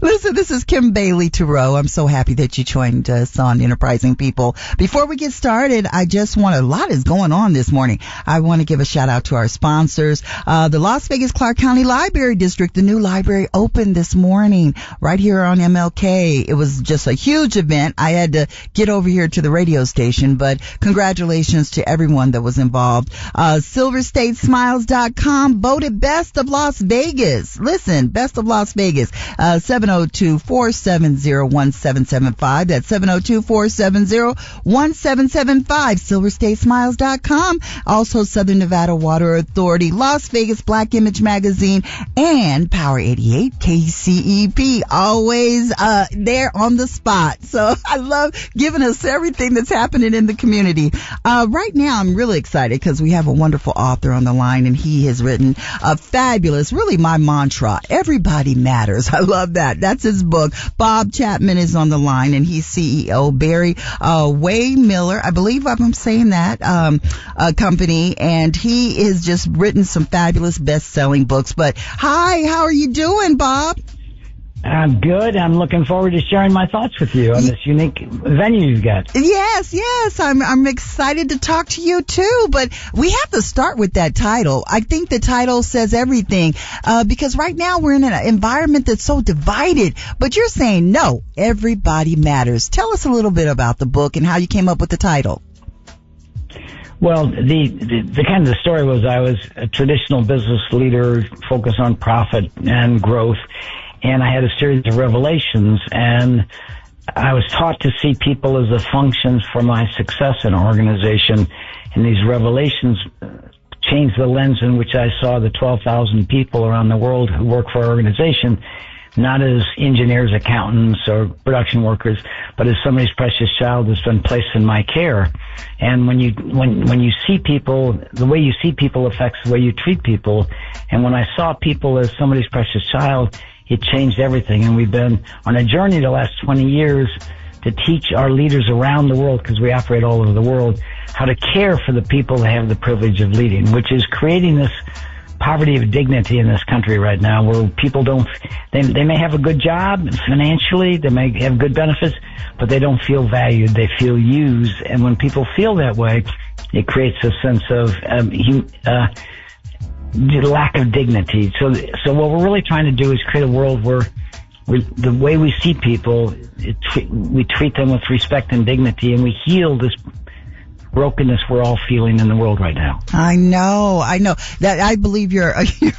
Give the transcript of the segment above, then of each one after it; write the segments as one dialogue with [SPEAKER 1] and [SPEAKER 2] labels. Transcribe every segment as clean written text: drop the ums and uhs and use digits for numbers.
[SPEAKER 1] Listen, this is Kim Bailey Thoreau. I'm so happy that you joined us on Enterprising People. Before we get started, a lot is going on this morning. I want to give a shout out to our sponsors. The Las Vegas Clark County Library District, the new library opened this morning right here on MLK. It was just a huge event. I had to get over here to the radio station, but congratulations to everyone that was involved. SilverStateSmiles.com voted Best of Las Vegas. Listen, Best of Las Vegas. 702-470-1775. That's 702-470-1775. SilverStateSmiles.com. Also, Southern Nevada Water Authority, Las Vegas Black Image Magazine, and Power 88 KCEP. Always there on the spot. So I love giving us everything that's happening in the community. Right now, I'm really excited because we have a wonderful author on the line, and he has written a fabulous, really my mantra, Everybody Matters. I love that. That's his book. Bob Chapman is on the line, and he's CEO, Barry Way Miller, I believe I'm saying that, company, and he has just written some fabulous best-selling books. But hi, how are you doing, Bob?
[SPEAKER 2] I'm good. I'm looking forward to sharing my thoughts with you on this unique venue you've got.
[SPEAKER 1] Yes. I'm excited to talk to you too, but we have to start with that title. I think the title says everything, because right now we're in an environment that's so divided, but you're saying, no, everybody matters. Tell us a little bit about the book and how you came up with the title.
[SPEAKER 2] Well, the kind of the story was I was a traditional business leader focused on profit and growth. And I had a series of revelations, and I was taught to see people as the functions for my success in an organization. And these revelations changed the lens in which I saw the 12,000 people around the world who work for our organization, not as engineers, accountants, or production workers, but as somebody's precious child that's been placed in my care. And when you see people, the way you see people affects the way you treat people. And when I saw people as somebody's precious child, it changed everything. And we've been on a journey the last 20 years to teach our leaders around the world, because we operate all over the world, how to care for the people that have the privilege of leading, which is creating this poverty of dignity in this country right now, where people they may have a good job financially, they may have good benefits, but they don't feel valued, they feel used. And when people feel that way, it creates a sense of the lack of dignity. So what we're really trying to do is create a world where the way we see people, we treat them with respect and dignity, and we heal this brokenness we're all feeling in the world right now. I know that. I believe your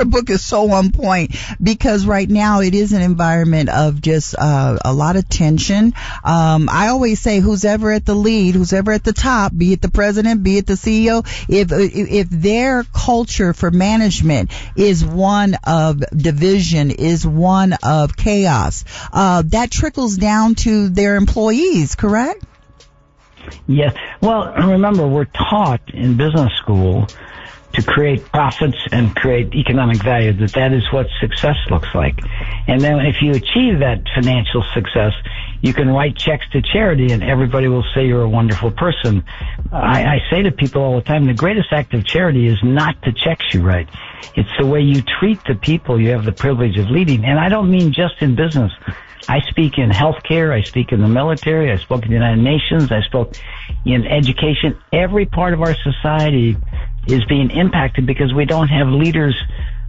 [SPEAKER 2] book is so on point, because right now it is an environment of just a lot of tension. I always say, who's ever at the lead, who's ever at the top, be it the president, be it the CEO, if their culture for management is one of division, is one of chaos, that trickles down to their employees, correct? Yes. Well, remember, we're taught in business school to create profits and create economic value, that is what success looks like. And then if you achieve that financial success, you can write checks to charity and everybody will say you're a wonderful person. I say to people all the time, the greatest act of charity is not the checks you write. It's the way you treat the people you have the privilege of leading. And I don't mean just in business. I speak in healthcare, I speak in the military, I spoke in the United Nations, I spoke in education. Every part of our society is being impacted because we don't have leaders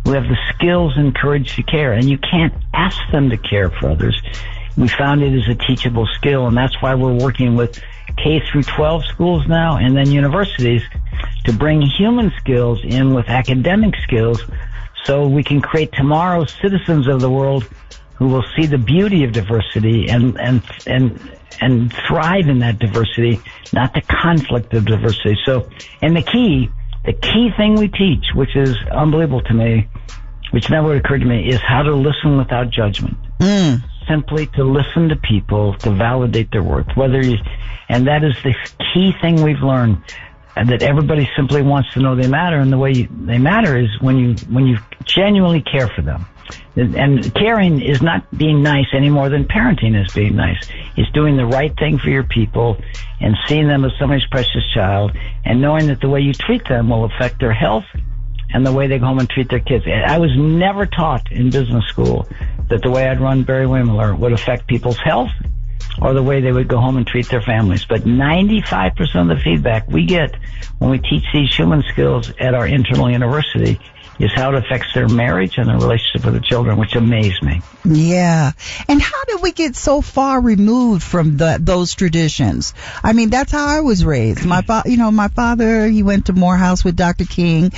[SPEAKER 2] who have the skills and courage to care. And you can't ask them to care for others. We found it as a teachable skill, and that's why we're working with K through 12 schools now and then universities to bring human skills in with academic skills so we can create tomorrow's citizens of the world who will see the beauty of diversity and thrive in that diversity, not the conflict of diversity. So, and the key thing we teach, which is unbelievable to me, which never would occur to me, is how to listen without judgment. Simply to listen to people, to validate their worth. And that is the key thing we've learned, that everybody simply wants to know they matter, and the way they matter is when you genuinely care for them. And caring is not being nice any more than parenting is being nice. It's doing the right thing for your people and seeing them as somebody's precious child and knowing that the way you treat them will affect their health and the way they go home and treat their kids. I was never taught in business school that the way I'd run Barry Wimler would affect people's health or the way they would go home and treat their families. But 95% of the feedback we get when we teach these human skills at our internal university is how it affects their marriage and their relationship with the children, which amazed me.
[SPEAKER 1] Yeah. And how did we get so far removed from those traditions? I mean, that's how I was raised. My father, he went to Morehouse with Dr. King.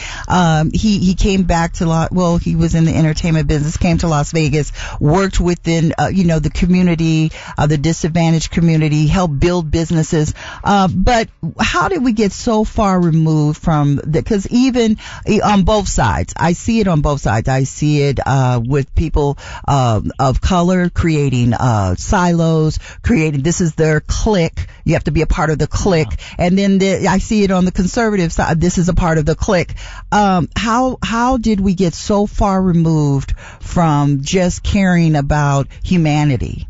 [SPEAKER 1] He came back to he was in the entertainment business, came to Las Vegas, worked within, the community, the disadvantaged community, helped build businesses. But how did we get so far removed from because even on both sides, I see it on both sides. I see it with people of color creating silos, this is their clique. You have to be a part of the clique. And then I see it on the conservative side. This is a part of the clique. How did we get so far removed from just caring about humanity?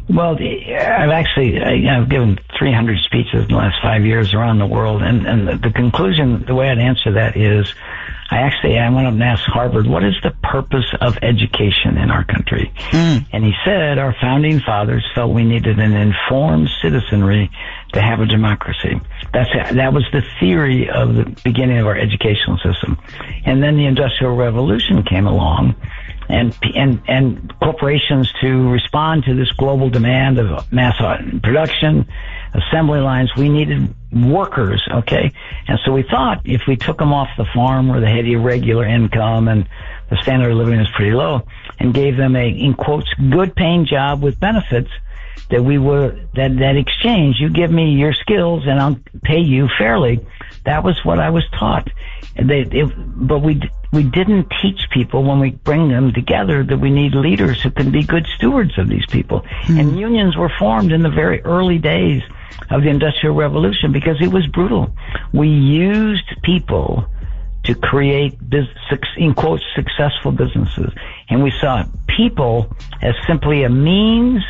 [SPEAKER 2] Well, I've given 300 speeches in the last 5 years around the world, and the conclusion, the way I'd answer that is, I went up and asked Harvard, what is the purpose of education in our country? And he said, our founding fathers felt we needed an informed citizenry to have a democracy. That was the theory of the beginning of our educational system. And then the Industrial Revolution came along, and corporations, to respond to this global demand of mass production, assembly lines, we needed workers, okay? And so we thought if we took them off the farm where they had irregular income and the standard of living was pretty low, and gave them a, in quotes, good paying job with benefits, that exchange, you give me your skills and I'll pay you fairly. That was what I was taught. But we didn't teach people when we bring them together that we need leaders who can be good stewards of these people. And unions were formed in the very early days of the Industrial Revolution because it was brutal. We used people to create, in quotes, successful businesses. And we saw people as simply a means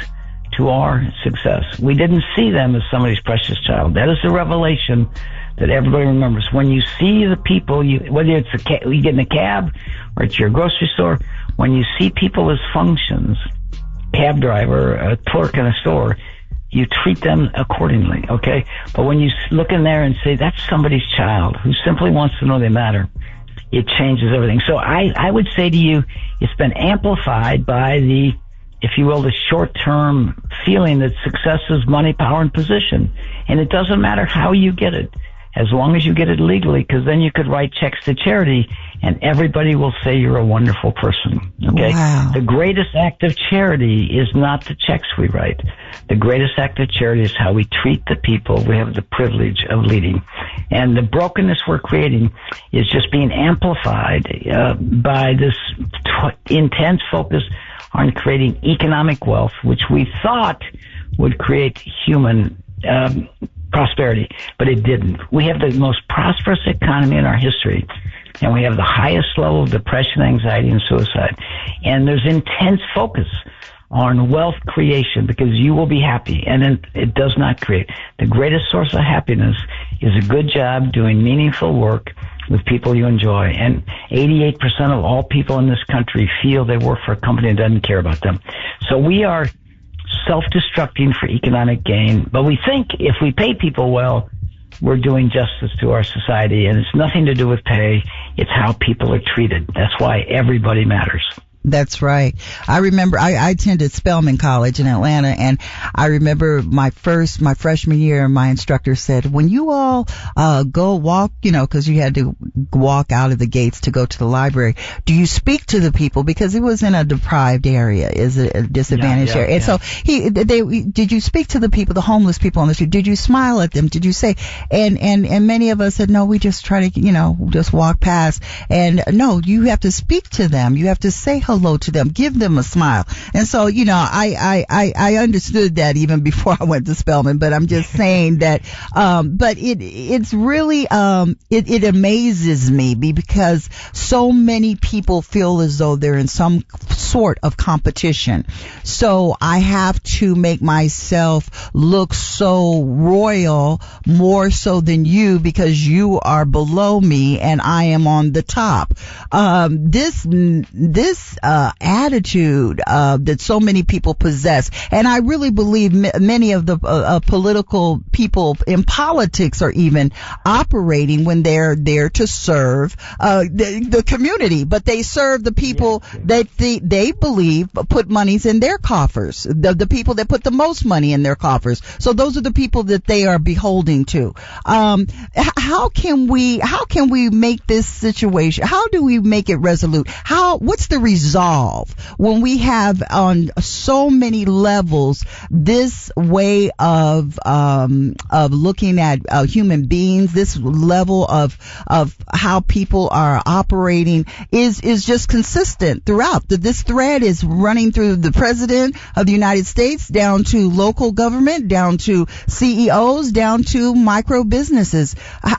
[SPEAKER 2] to our success. We didn't see them as somebody's precious child. That is the revelation that everybody remembers. When you see the people, whether it's you get in a cab or it's your grocery store, when you see people as functions, cab driver, a clerk in a store, you treat them accordingly, okay? But when you look in there and say, that's somebody's child who simply wants to know they matter, it changes everything. So I would say to you, it's been amplified by the, if you will, the short-term feeling that success is money, power, and position. And it doesn't matter how you get it, as long as you get it legally, because then you could write checks to charity and everybody will say you're a wonderful person. Okay?
[SPEAKER 1] Wow.
[SPEAKER 2] The greatest act of charity is not the checks we write. The greatest act of charity is how we treat the people we have the privilege of leading. And the brokenness we're creating is just being amplified by this intense focus on creating economic wealth, which we thought would create human prosperity, but it didn't. We have the most prosperous economy in our history, and we have the highest level of depression, anxiety, and suicide. And there's intense focus on wealth creation because you will be happy, and it does not create. The greatest source of happiness is a good job doing meaningful work with people you enjoy. And 88% of all people in this country feel they work for a company that doesn't care about them. So we are self-destructing for economic gain, but we think if we pay people well, we're doing justice to our society, and it's nothing to do with pay. It's how people are treated. That's why everybody matters.
[SPEAKER 1] That's right. I remember I attended Spelman College in Atlanta, and I remember my freshman year, my instructor said, when you all go walk, because you had to walk out of the gates to go to the library, do you speak to the people? Because it was in a deprived area, is it a disadvantaged area? And so did you speak to the people, the homeless people on the street? Did you smile at them? Did you say, and many of us said, no, we just try to, just walk past. And no, you have to speak to them. You have to say hello to them, give them a smile. And so, I understood that even before I went to Spelman, but I'm just saying that, but it's really, it amazes me because so many people feel as though they're in some sort of competition. So I have to make myself look so royal, more so than you, because you are below me and I am on the top. This attitude that so many people possess. And I really believe many of the political people in politics are even operating when they're there to serve the community, but they serve the people that they believe put monies in their coffers, the people that put the most money in their coffers. So those are the people that they are beholding to. How can we make this situation? How do we make it resolute? What's the resolve when we have on so many levels this way of looking at human beings, this level of how people are operating is just consistent throughout. This thread is running through the president of the United States down to local government, down to CEOs, down to micro businesses.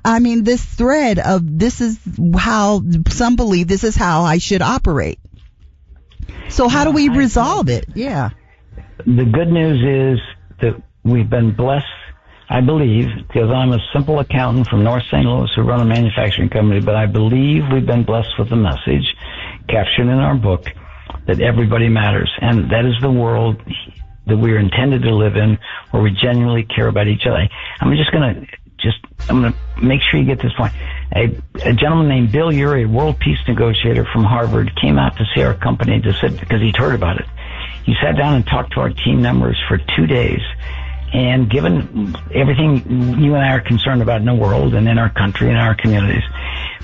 [SPEAKER 1] I mean, this thread of this is how some believe this is how I should operate. So how do we resolve it? Yeah.
[SPEAKER 2] The good news is that we've been blessed, I believe, because I'm a simple accountant from North St. Louis who run a manufacturing company, but I believe we've been blessed with the message captured in our book that everybody matters. And that is the world that we're intended to live in, where we genuinely care about each other. I'm going to make sure you get this point. A gentleman named Bill Urey, a world peace negotiator from Harvard, came out to see our company because he'd heard about it. He sat down and talked to our team members for 2 days. And given everything you and I are concerned about in the world and in our country and our communities,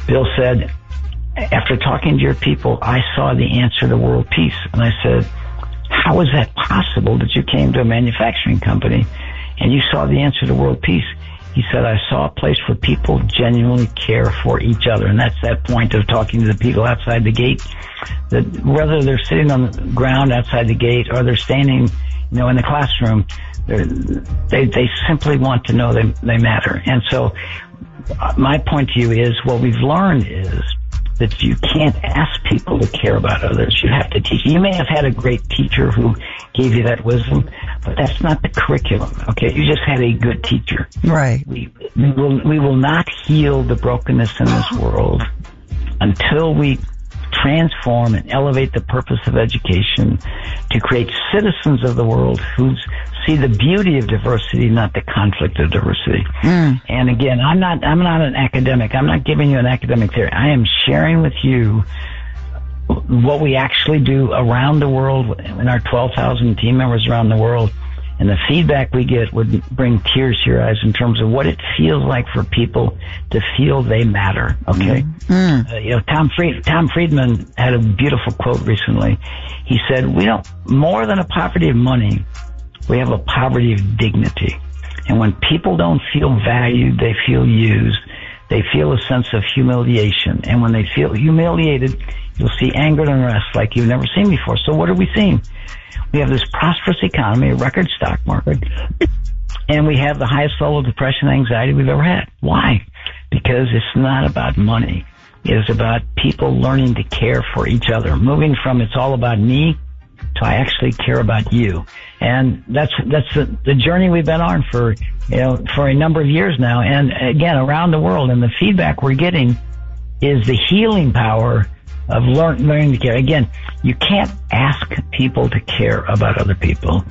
[SPEAKER 2] Bill said, after talking to your people, I saw the answer to world peace. And I said, how is that possible that you came to a manufacturing company and you saw the answer to world peace? He said, I saw a place where people genuinely care for each other. And that's that point of talking to the people outside the gate, that whether they're sitting on the ground outside the gate or they're standing, in the classroom, they simply want to know they matter. And so my point to you is what we've learned is that you can't ask people to care about others. You have to teach. You may have had a great teacher who gave you that wisdom, but that's not the curriculum, okay? You just had a good teacher.
[SPEAKER 1] Right.
[SPEAKER 2] We will not heal the brokenness in this world until we transform and elevate the purpose of education to create citizens of the world who see the beauty of diversity, not the conflict of diversity. And again, I'm not an academic. I'm not giving you an academic theory. I am sharing with you what we actually do around the world in our 12,000 team members around the world. And the feedback we get would bring tears to your eyes in terms of what it feels like for people to feel they matter. Okay. Tom Friedman had a beautiful quote recently. He said, we don't, more than a poverty of money, we have a poverty of dignity. And when people don't feel valued, they feel used. They feel a sense of humiliation. And when they feel humiliated, you'll see anger and unrest like you've never seen before. So what are we seeing? We have this prosperous economy, a record stock market, and we have the highest level of depression and anxiety we've ever had. Why? Because it's not about money. It is about people learning to care for each other, moving from it's all about me to I actually care about you. And that's the journey we've been on for a number of years now. And again, around the world, and the feedback we're getting is the healing power of learning to care. Again, you can't ask people to care about other people.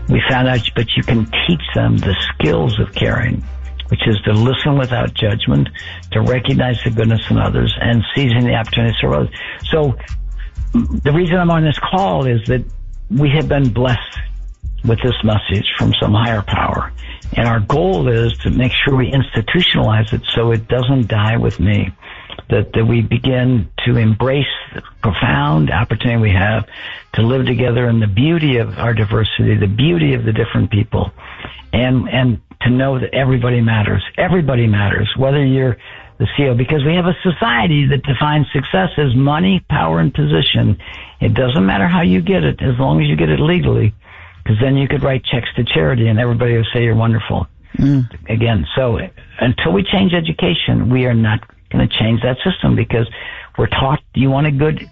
[SPEAKER 2] We found out, but you can teach them the skills of caring, which is to listen without judgment, to recognize the goodness in others, and seizing the opportunities for others. So the reason I'm on this call is that we have been blessed with this message from some higher power. And our goal is to make sure we institutionalize it so it doesn't die with me. That we begin to embrace the profound opportunity we have to live together in the beauty of our diversity, the beauty of the different people, and to know that everybody matters. Everybody matters, whether you're the CEO, because we have a society that defines success as money, power, and position. It doesn't matter how you get it, as long as you get it legally, because then you could write checks to charity and everybody will say you're wonderful. Again, so until we change education, we are not going to change that system, because we're taught you want a good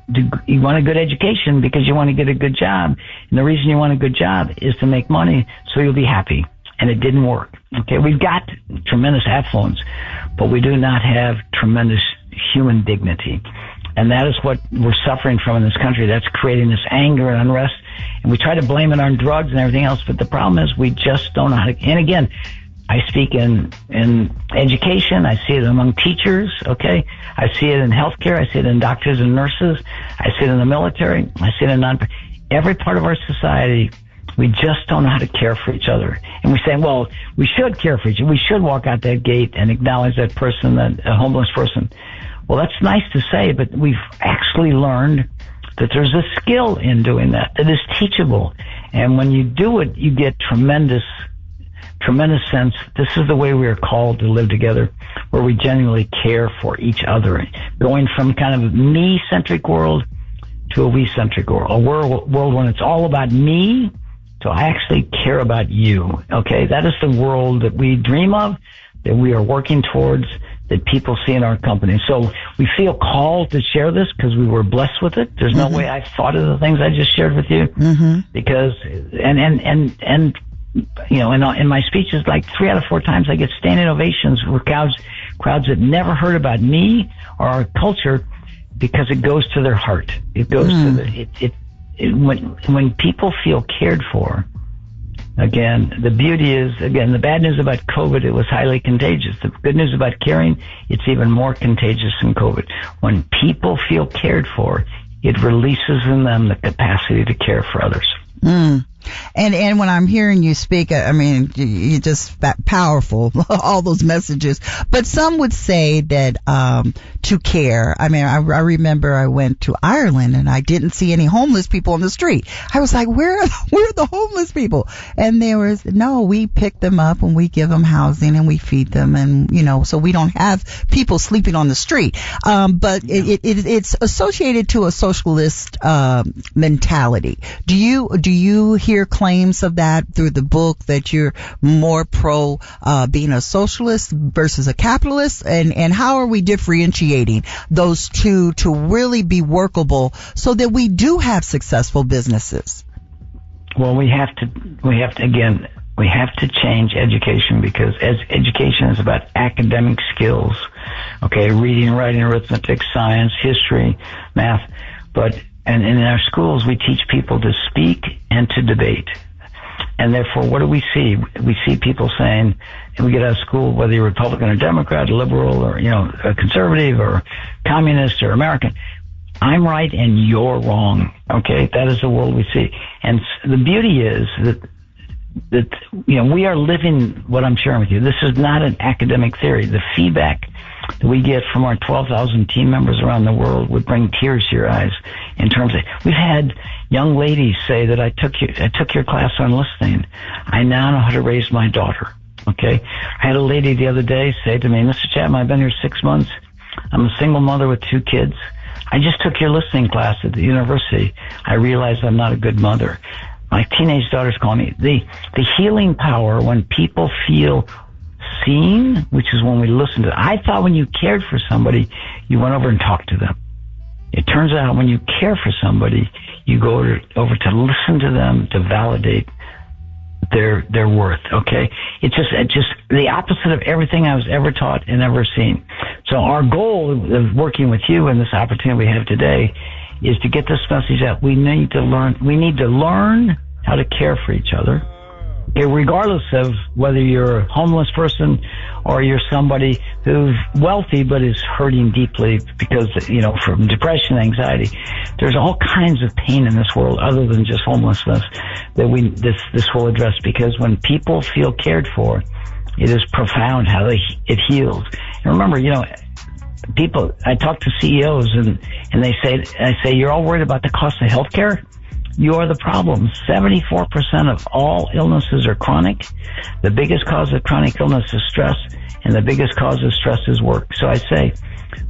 [SPEAKER 2] education because you want to get a good job, and the reason you want a good job is to make money so you'll be happy. And it didn't work. Okay, we've got tremendous affluence, but we do not have tremendous human dignity. And that is what we're suffering from in this country. That's creating this anger and unrest. And we try to blame it on drugs and everything else, but the problem is we just don't know how to. And again, I speak in education. I see it among teachers, okay? I see it in healthcare. I see it in doctors and nurses. I see it in the military. I see it in every part of our society. We just don't know how to care for each other. And we say, well, we should care for each other. We should walk out that gate and acknowledge that person, that a homeless person. Well, that's nice to say, but we've actually learned that there's a skill in doing that is teachable. And when you do it, you get tremendous sense. This is the way we are called to live together, where we genuinely care for each other. Going from kind of a me-centric world to a we-centric world. A world when it's all about me, so I actually care about you. Okay? That is the world that we dream of, that we are working towards, that people see in our company. So we feel called to share this because we were blessed with it. There's no way I thought of the things I just shared with you, because and you know, in my speeches, like 3 out of 4 times I get standing ovations for crowds that never heard about me or our culture, because it goes to their heart. It goes to when people feel cared for. Again, the beauty is, the bad news about COVID, it was highly contagious. The good news about caring, it's even more contagious than COVID. When people feel cared for, it releases in them the capacity to care for others.
[SPEAKER 1] And when I'm hearing you speak, I mean, you're just powerful, all those messages. But some would say that to care. I mean, I remember I went to Ireland and I didn't see any homeless people on the street. I was like, where are the homeless people? And there was, no, we pick them up and we give them housing and we feed them, and, you know, so we don't have people sleeping on the street. But it's associated to a socialist mentality. Do you hear claims of that through the book, that you're more pro being a socialist versus a capitalist, and how are we differentiating those two to really be workable so that we do have successful businesses?
[SPEAKER 2] Well, we have to change education, because as education is about academic skills, okay, reading, writing, arithmetic, science, history, math, and in our schools, we teach people to speak and to debate. And therefore, what do we see? We see people saying, and we get out of school, whether you're Republican or Democrat, liberal or, you know, a conservative or communist or American, I'm right and you're wrong. Okay? That is the world we see. And the beauty is that, you know, we are living what I'm sharing with you. This is not an academic theory. The feedback that we get from our 12,000 team members around the world would bring tears to your eyes. In terms of, we've had young ladies say that I took your class on listening. I now know how to raise my daughter. Okay, I had a lady the other day say to me, Mr. Chapman, I've been here 6 months. I'm a single mother with 2 kids. I just took your listening class at the university. I realized I'm not a good mother. My teenage daughters call me. The healing power when people feel seen, which is when we listen to them. I thought when you cared for somebody, you went over and talked to them. It turns out when you care for somebody, you go over to listen to them, to validate their worth. Okay, it's just the opposite of everything I was ever taught and ever seen. So our goal of working with you and this opportunity we have today is to get this message out. We need to learn how to care for each other. Okay, regardless of whether you're a homeless person or you're somebody who's wealthy but is hurting deeply because, you know, from depression, anxiety. There's all kinds of pain in this world other than just homelessness that this will address, because when people feel cared for, it is profound how it heals. And remember, you know, I talk to CEOs and I say, you're all worried about the cost of healthcare? You are the problem. 74% of all illnesses are chronic. The biggest cause of chronic illness is stress, and the biggest cause of stress is work. So I say,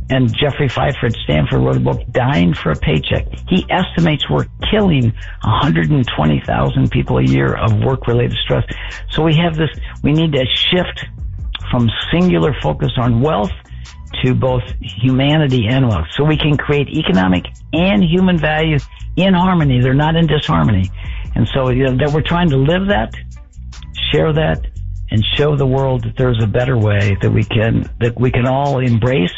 [SPEAKER 2] and Jeffrey Pfeiffer at Stanford wrote a book, Dying for a Paycheck. He estimates we're killing 120,000 people a year of work-related stress. So we need to shift from singular focus on wealth to both humanity and wealth, so we can create economic and human value in harmony. They're not in disharmony. And so, you know, that we're trying to live that, share that, and show the world that there's a better way that we can all embrace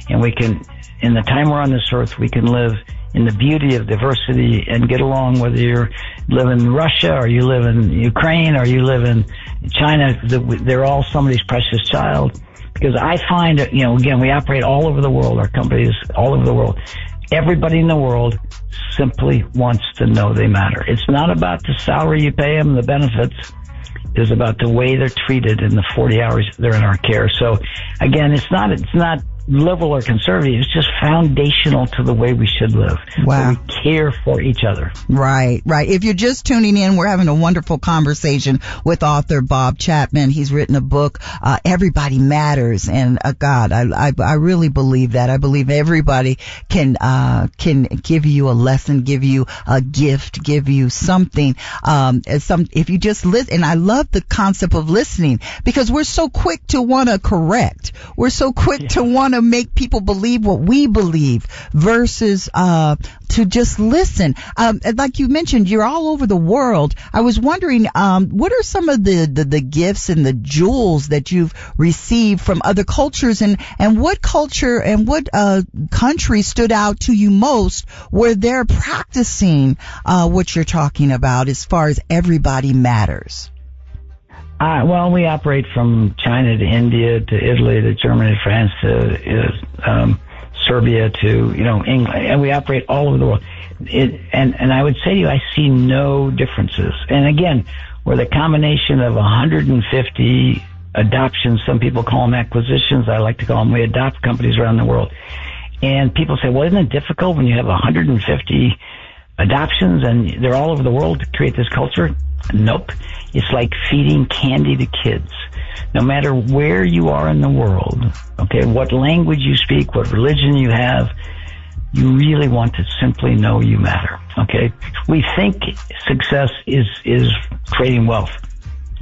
[SPEAKER 2] and we can, in the time we're on this earth, we can live in the beauty of diversity and get along, whether you live in Russia or you live in Ukraine or you live in China. They're all somebody's precious child. Because I find, again, we operate all over the world. Our company is all over the world. Everybody in the world simply wants to know they matter. It's not about the salary you pay them, the benefits. It's about the way they're treated in the 40 hours they're in our care. So, again, it's not liberal or conservative. It's just foundational to the way we should live.
[SPEAKER 1] Wow.
[SPEAKER 2] We care for each other.
[SPEAKER 1] Right. If you're just tuning in, we're having a wonderful conversation with author Bob Chapman. He's written a book, Everybody Matters. And God, I really believe that. I believe everybody can give you a lesson, give you a gift, give you something. If you just listen, and I love the concept of listening, because we're so quick to want to correct. We're so quick to want to make people believe what we believe versus to just listen. Like you mentioned, you're all over the world. I was wondering, what are some of the gifts and the jewels that you've received from other cultures, and what culture and what country stood out to you most where they're practicing what you're talking about as far as everybody matters?
[SPEAKER 2] Well, we operate from China to India to Italy to Germany to France to Serbia to England, and we operate all over the world. And I would say to you, I see no differences. And again, we're the combination of 150 adoptions. Some people call them acquisitions. I like to call them, we adopt companies around the world. And people say, well, isn't it difficult when you have 150 adoptions and they're all over the world to create this culture? Nope. It's like feeding candy to kids. No matter where you are in the world, okay, what language you speak, what religion you have, you really want to simply know you matter, okay? We think success is creating wealth,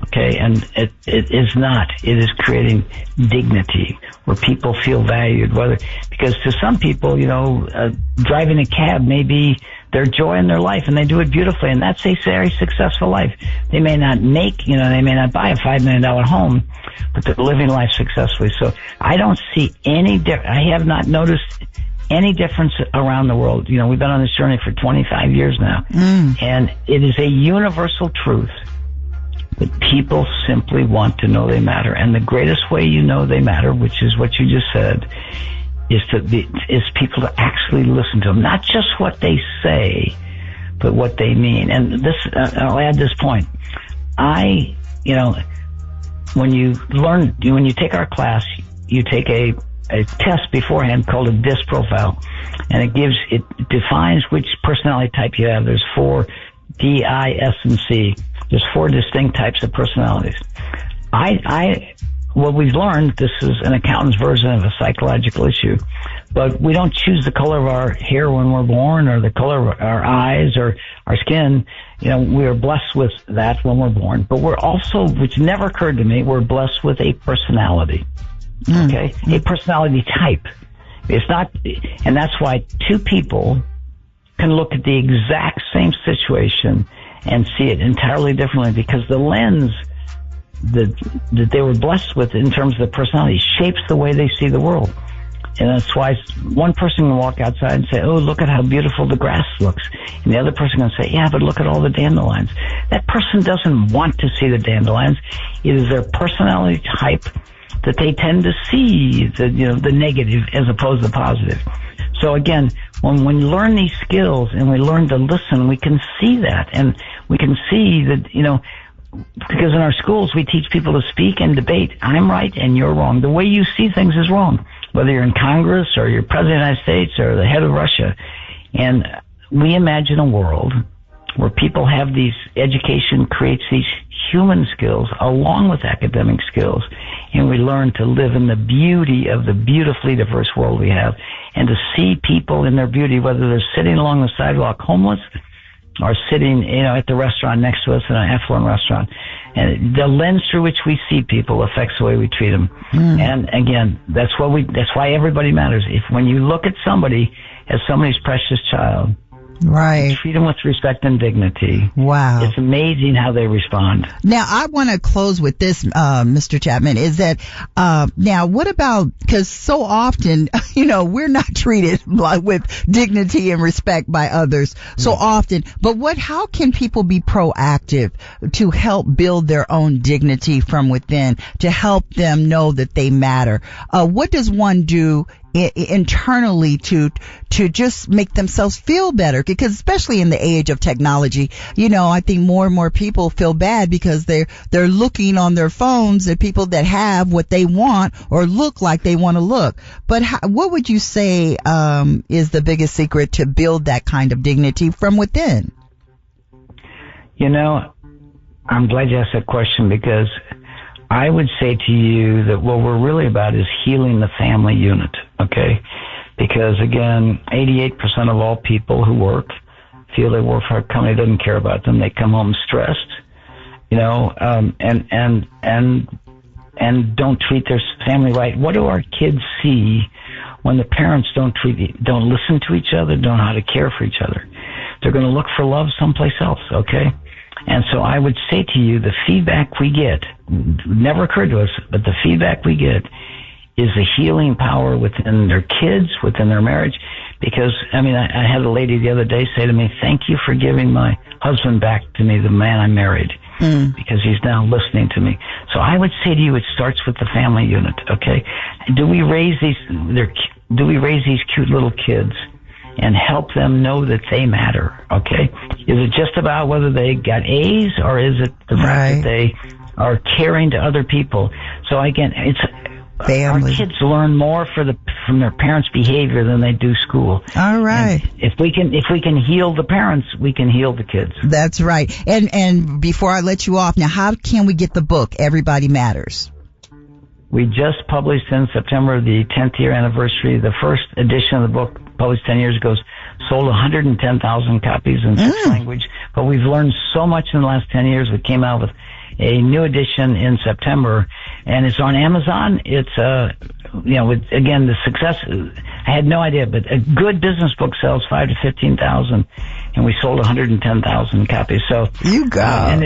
[SPEAKER 2] okay, and it is not. It is creating dignity where people feel valued, because to some people, driving a cab may be their joy in their life, and they do it beautifully, and that's a very successful life. They may not they may not buy a $5 million home, but they're living life successfully. So I don't see I have not noticed any difference around the world. We've been on this journey for 25 years now, and it is a universal truth that people simply want to know they matter. And the greatest way you know they matter, which is what you just said, is people to actually listen to them, not just what they say, but what they mean. And this, I'll add this point. When you take our class, you take a test beforehand called a DISC profile, and it defines which personality type you have. There's 4 D, I, S, and C. There's 4 distinct types of personalities. What we've learned, this is an accountant's version of a psychological issue, but we don't choose the color of our hair when we're born, or the color of our eyes or our skin. We are blessed with that when we're born, but we're also, which never occurred to me, we're blessed with a personality. Okay? A personality type. It's not, and that's why 2 people can look at the exact same situation and see it entirely differently, because the lens that they were blessed with in terms of the personality shapes the way they see the world. And that's why one person can walk outside and say, oh, look at how beautiful the grass looks. And the other person can say, yeah, but look at all the dandelions. That person doesn't want to see the dandelions. It is their personality type that they tend to see the negative as opposed to the positive. So again, when we learn these skills and we learn to listen, we can see that. And we can see that, because in our schools we teach people to speak and debate. I'm right and you're wrong. The way you see things is wrong, whether you're in Congress or you're President of the United States or the head of Russia. And we imagine a world where people have these, education creates these human skills along with academic skills, and we learn to live in the beauty of the beautifully diverse world we have, and to see people in their beauty, whether they're sitting along the sidewalk homeless or sitting, at the restaurant next to us in an affluent restaurant. And the lens through which we see people affects the way we treat them. And again, that's why everybody matters. When you look at somebody as somebody's precious child,
[SPEAKER 1] Right.
[SPEAKER 2] Treat them with respect and dignity.
[SPEAKER 1] Wow.
[SPEAKER 2] It's amazing how they respond.
[SPEAKER 1] Now, I want to close with this, Mr. Chapman, is that, now what about, because so often, we're not treated with dignity and respect by others so often, but how can people be proactive to help build their own dignity from within, to help them know that they matter? What does one do internally to just make themselves feel better? Because especially in the age of technology, I think more and more people feel bad because they're looking on their phones at people that have what they want or look like they want to look. But what would you say is the biggest secret to build that kind of dignity from within?
[SPEAKER 2] I'm glad you asked that question, because I would say to you that what we're really about is healing the family unit, okay? Because, again, 88% of all people who work feel they work for a company that doesn't care about them. They come home stressed, and don't treat their family right. What do our kids see when the parents don't listen to each other, don't know how to care for each other? They're going to look for love someplace else, okay? And so I would say to you, the feedback we get, never occurred to us, but the feedback we get is the healing power within their kids, within their marriage. Because, I had a lady the other day say to me, "Thank you for giving my husband back to me, the man I married, because he's now listening to me." So I would say to you, it starts with the family unit, okay? Do we raise these cute little kids and help them know that they matter, okay? Is it just about whether they got A's, or is it the fact that they are caring to other people? So again, it's family. Our kids learn more from their parents' behavior than they do school.
[SPEAKER 1] All right.
[SPEAKER 2] And if we can heal the parents, we can heal the kids.
[SPEAKER 1] That's right. And before I let you off, now how can we get the book, Everybody Matters?
[SPEAKER 2] We just published in September the 10th year anniversary. The first edition of the book, published 10 years ago, sold 110,000 copies in 6 languages. But we've learned so much in the last 10 years. We came out with a new edition in September, and it's on Amazon. It's, again, the success, I had no idea, but a good business book sells 5,000 to 15,000, and we sold 110,000 copies. So
[SPEAKER 1] you got
[SPEAKER 2] and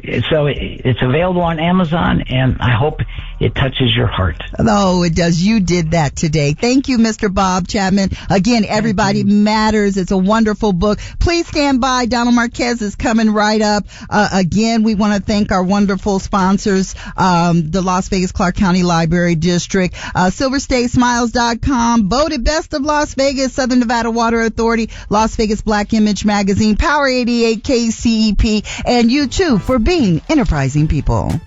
[SPEAKER 2] it's available on Amazon, and I hope it touches your heart.
[SPEAKER 1] Oh, it does. You did that today. Thank you, Mr. Bob Chapman. Again, Everybody Matters. It's a wonderful book. Please stand by. Donald Marquez is coming right up. Again, we want to thank our wonderful sponsors, the Las Vegas Clark County Library District, SilverStateSmiles.com, voted Best of Las Vegas, Southern Nevada Water Authority, Las Vegas Black Image Magazine, Power 88 KCEP, and you too for being enterprising people.